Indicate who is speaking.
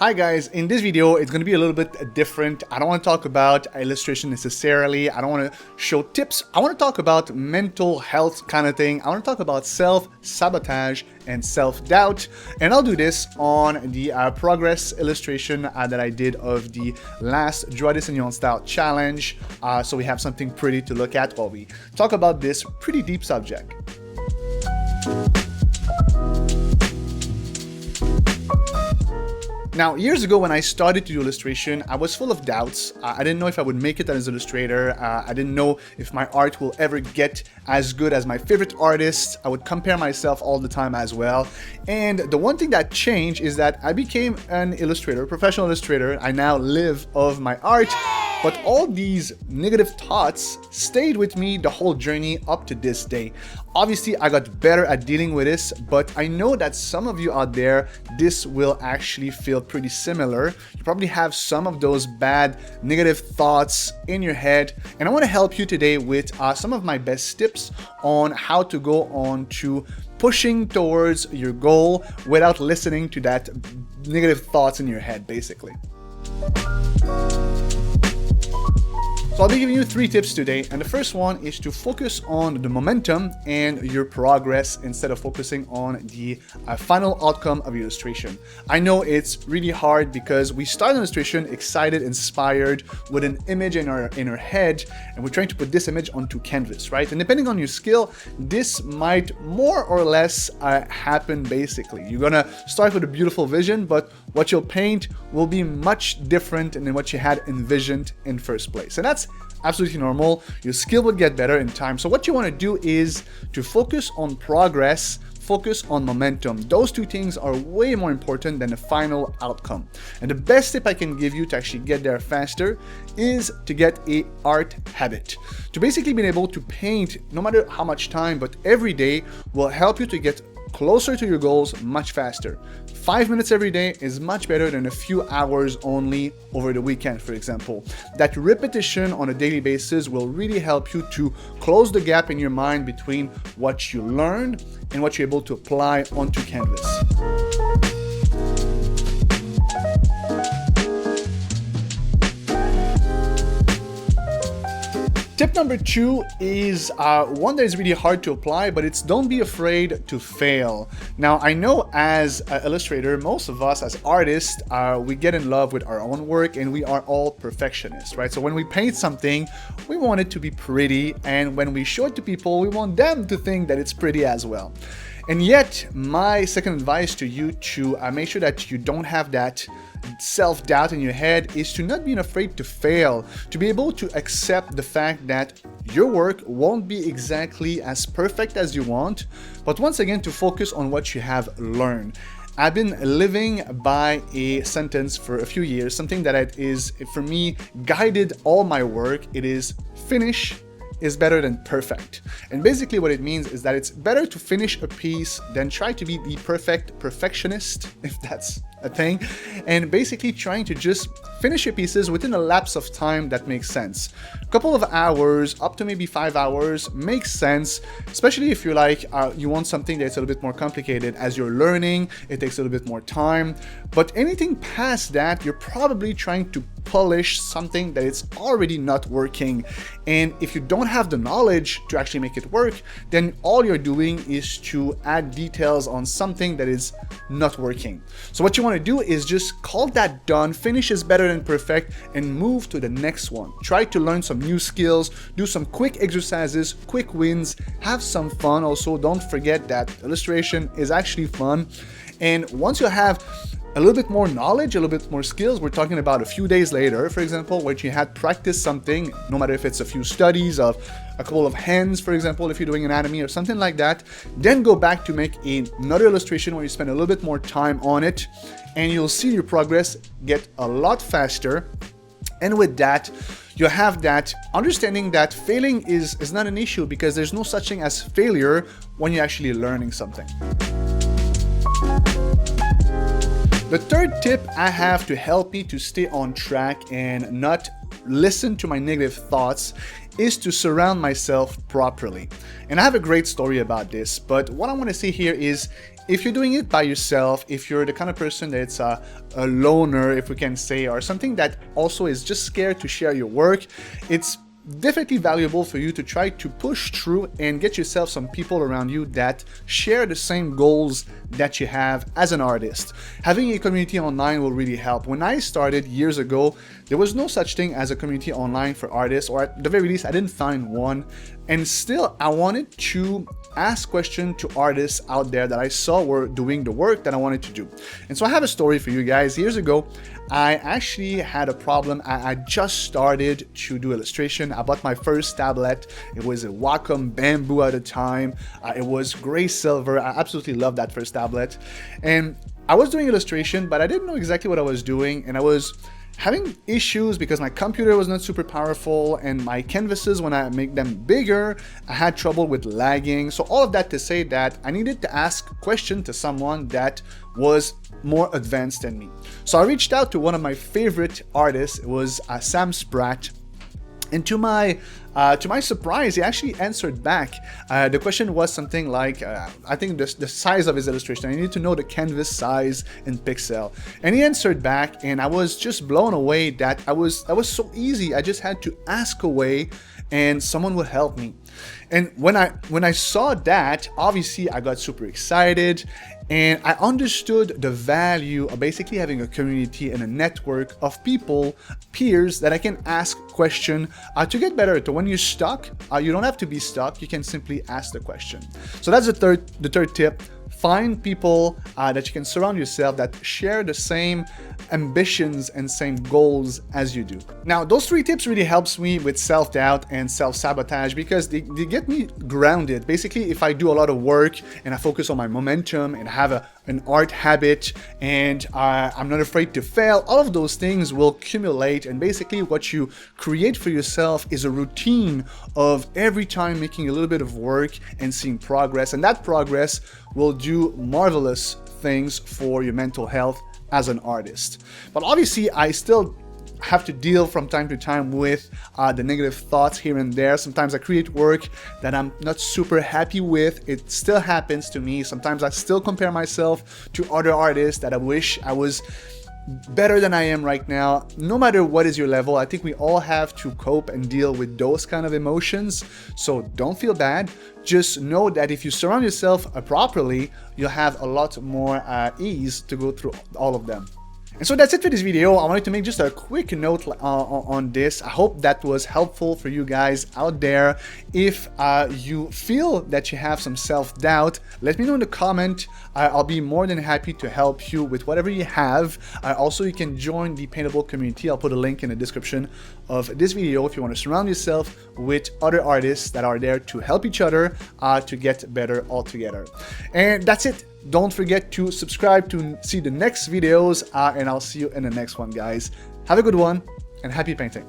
Speaker 1: Hi guys, in this video it's going to be a little bit different. I don't want to talk about illustration necessarily. I don't want to show tips. I want to talk about mental health kind of thing. I want to talk about self-sabotage and self-doubt, and I'll do this on the progress illustration that I did of the last Draw This in Your Own Style challenge. So we have something pretty to look at while we talk about this pretty deep subject. Now, years ago when I started to do illustration, I was full of doubts. I didn't know if I would make it as an illustrator. I didn't know if my art will ever get as good as my favorite artists. I would compare myself all the time as well. And the one thing that changed is that I became an illustrator, professional illustrator. I now live of my art. But all these negative thoughts stayed with me the whole journey up to this day. Obviously, I got better at dealing with this, but I know that some of you out there, this will actually feel pretty similar. You probably have some of those bad negative thoughts in your head, and I want to help you today with some of my best tips on how to go on to pushing towards your goal without listening to that negative thoughts in your head, basically. So I'll be giving you 3 tips today, and the first one is to focus on the momentum and your progress instead of focusing on the final outcome of your illustration. I know it's really hard because we start an illustration excited, inspired, with an image in our head, and we're trying to put this image onto canvas, right? And depending on your skill, this might more or less happen basically. You're gonna start with a beautiful vision, but what you'll paint will be much different than what you had envisioned in first place. And that's absolutely normal. Your skill will get better in time. So what you want to do is to focus on progress, focus on momentum. Those 2 things are way more important than the final outcome. And the best tip I can give you to actually get there faster is to get a art habit. To basically be able to paint no matter how much time, but every day will help you to get closer to your goals much faster. 5 minutes every day is much better than a few hours only over the weekend, for example. That repetition on a daily basis will really help you to close the gap in your mind between what you learned and what you're able to apply onto canvas. Tip number 2 is one that is really hard to apply, but it's don't be afraid to fail. Now, I know as an illustrator, most of us as artists, we get in love with our own work and we are all perfectionists, right? So when we paint something, we want it to be pretty, and when we show it to people, we want them to think that it's pretty as well. And yet, my second advice to you to make sure that you don't have that self-doubt in your head is to not be afraid to fail, to be able to accept the fact that your work won't be exactly as perfect as you want, but once again to focus on what you have learned. I've been living by a sentence for a few years, something that is, for me, guided all my work. It is finish is better than perfect. And basically what it means is that it's better to finish a piece than try to be the perfect perfectionist, if that's a thing, and basically trying to just finish your pieces within a lapse of time that makes sense. A couple of hours, up to maybe 5 hours, makes sense, especially if you're like, you want something that's a little bit more complicated. As you're learning, it takes a little bit more time, but anything past that, you're probably trying to polish something that it's already not working. And if you don't have the knowledge to actually make it work, then all you're doing is to add details on something that is not working. So what you want to do is just call that done, finish is better than perfect, and move to the next one. Try to learn some new skills, do some quick exercises, quick wins, have some fun. Also, don't forget that illustration is actually fun. And once you have a little bit more knowledge, a little bit more skills, we're talking about a few days later, for example, where you had practiced something, no matter if it's a few studies of a couple of hands, for example, if you're doing anatomy or something like that, then go back to make another illustration where you spend a little bit more time on it, and you'll see your progress get a lot faster. And with that, you have that understanding that failing is not an issue, because there's no such thing as failure when you're actually learning something. The third tip I have to help me to stay on track and not listen to my negative thoughts is to surround myself properly. And I have a great story about this, but what I want to say here is if you're doing it by yourself, if you're the kind of person that's a loner, if we can say, or something that also is just scared to share your work, it's definitely valuable for you to try to push through and get yourself some people around you that share the same goals that you have as an artist. Having a community online will really help. When I started years ago, there was no such thing as a community online for artists, or at the very least, I didn't find one. And still, I wanted to ask questions to artists out there that I saw were doing the work that I wanted to do. And so I have a story for you guys. Years ago, I actually had a problem. I just started to do illustration. I bought my first tablet. It was a Wacom Bamboo at the time. It was gray silver. I absolutely loved that first tablet. And I was doing illustration, but I didn't know exactly what I was doing. And I was having issues because my computer was not super powerful, and my canvases, when I make them bigger, I had trouble with lagging. So all of that to say that I needed to ask a question to someone that was more advanced than me. So I reached out to one of my favorite artists. It was Sam Spratt. And to my surprise, he actually answered back. The question was something like, I think the size of his illustration. I needed to know the canvas size in pixel. And he answered back, and I was just blown away that that was so easy. I just had to ask away, and someone would help me. And when I saw that, obviously I got super excited, and I understood the value of basically having a community and a network of people, peers, that I can ask questions to get better. So when you're stuck, you don't have to be stuck. You can simply ask the question. So that's the third tip. Find people that you can surround yourself that share the same ambitions and same goals as you do. Now, those 3 tips really helps me with self-doubt and self-sabotage because they get me grounded. Basically, if I do a lot of work and I focus on my momentum and have an art habit, and I'm not afraid to fail, all of those things will accumulate, and basically what you create for yourself is a routine of every time making a little bit of work and seeing progress, and that progress will do marvelous things for your mental health as an artist. But obviously, I still have to deal from time to time with the negative thoughts here and there. Sometimes I create work that I'm not super happy with. It still happens to me. Sometimes I still compare myself to other artists that I wish I was better than I am right now. No matter what is your level, I think we all have to cope and deal with those kind of emotions. So don't feel bad. Just know that if you surround yourself properly, you'll have a lot more ease to go through all of them. And so that's it for this video. I wanted to make just a quick note on this. I hope that was helpful for you guys out there. If you feel that you have some self-doubt, let me know in the comment. I'll be more than happy to help you with whatever you have. Also, you can join the Paintable community. I'll put a link in the description of this video if you want to surround yourself with other artists that are there to help each other to get better all together. And that's it. Don't forget to subscribe to see the next videos, and I'll see you in the next one, guys. Have a good one, and happy painting.